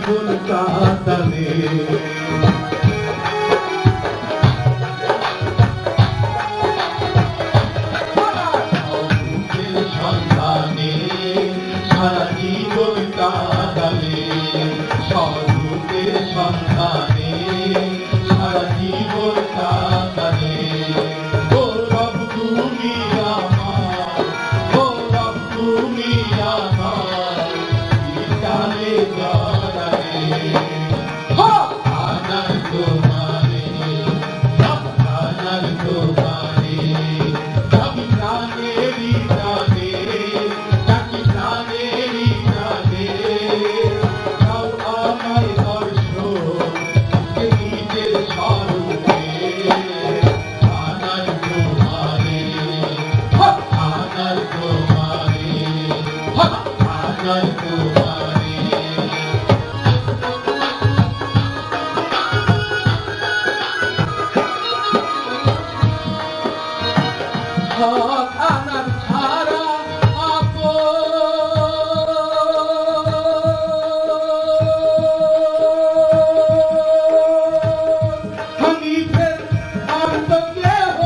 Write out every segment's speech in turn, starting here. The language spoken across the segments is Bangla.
জীবন কাটালে সন্তানে সারা জীবন কাটালে সন্তানের সন্তানে সারা জীবন কাটালে ও রব তুমি আমার ও রব তুমি আমার ইটালে জড়ালে আনার তোমারে আনার তোমারে আমি প্রাণেরই প্রাণে ডাকি প্রাণেরই প্রাণে তাও আমায় দর্শন নিজের স্বরূপে আনার তোমারে আনার তোমারে আনার তোমারে আনার ছাড়া হানিফের আর তো কেহ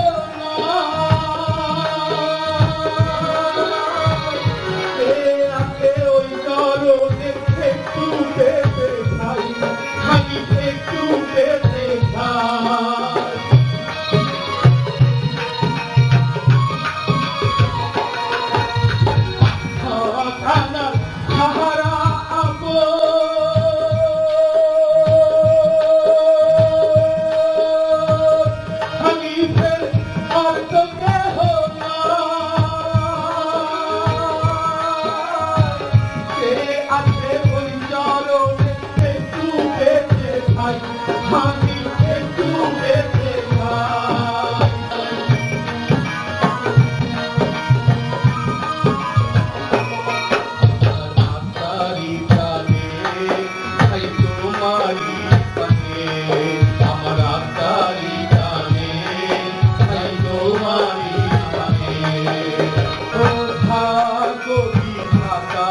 আছে ওই চরণে একটু পেতে খাই হানিফ একটু পেতে খাই আনার ছাড়া হানিফের আর তো কেহ কে আছে ওই চরণে একটু পেতে খাই হানিফ একটু পেতে খাই তারি প্রাণে তাই তোমারি প্রাণে আমার তারি প্রাণে তাই তোমারি প্রাণে ও ভাগ্য বিধাতা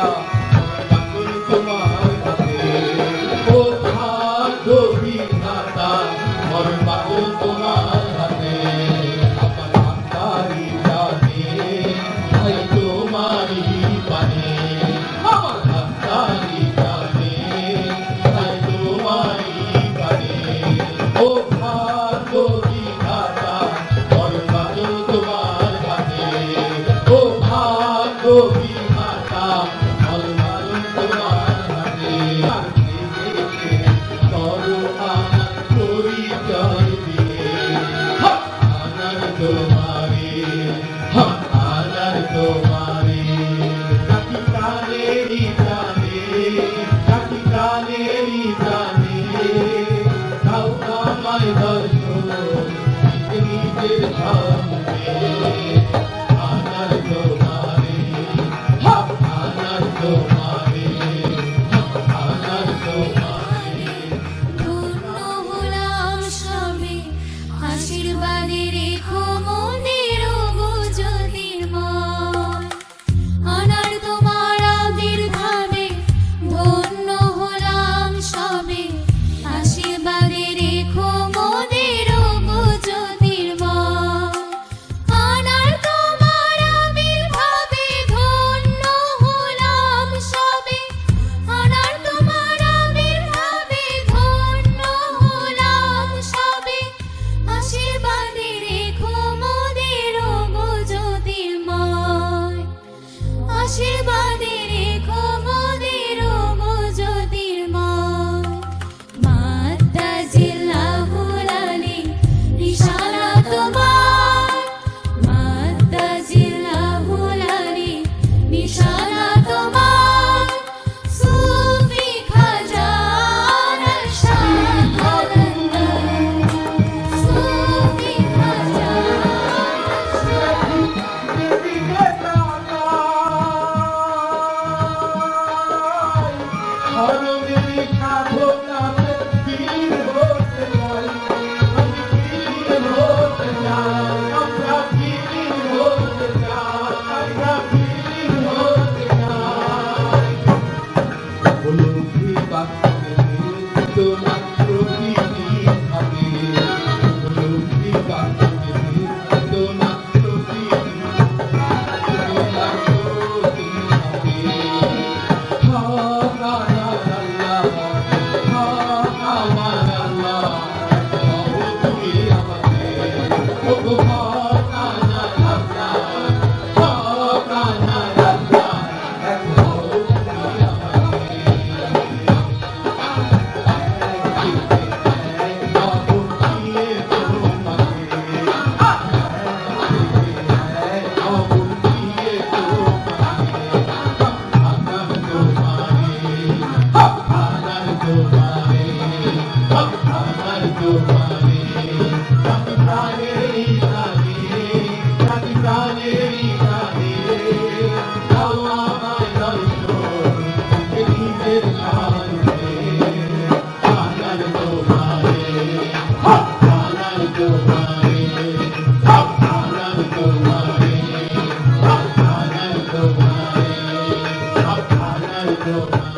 বাঁধন তোমার হাতে ও ভাগ্য বিধাতা তোমার প্রকৃতি হবে লক্ষ্মী কান্তকে তোমার প্রকৃতি তোমার প্রকৃতি হবে হা প্রাণার আল্লাহ হা আমার আল্লাহ হও তুমি আমাকে ও গো হা প্রাণার আল্লাহ হা প্রাণার আল্লাহ হও তুমি আমাকে Go.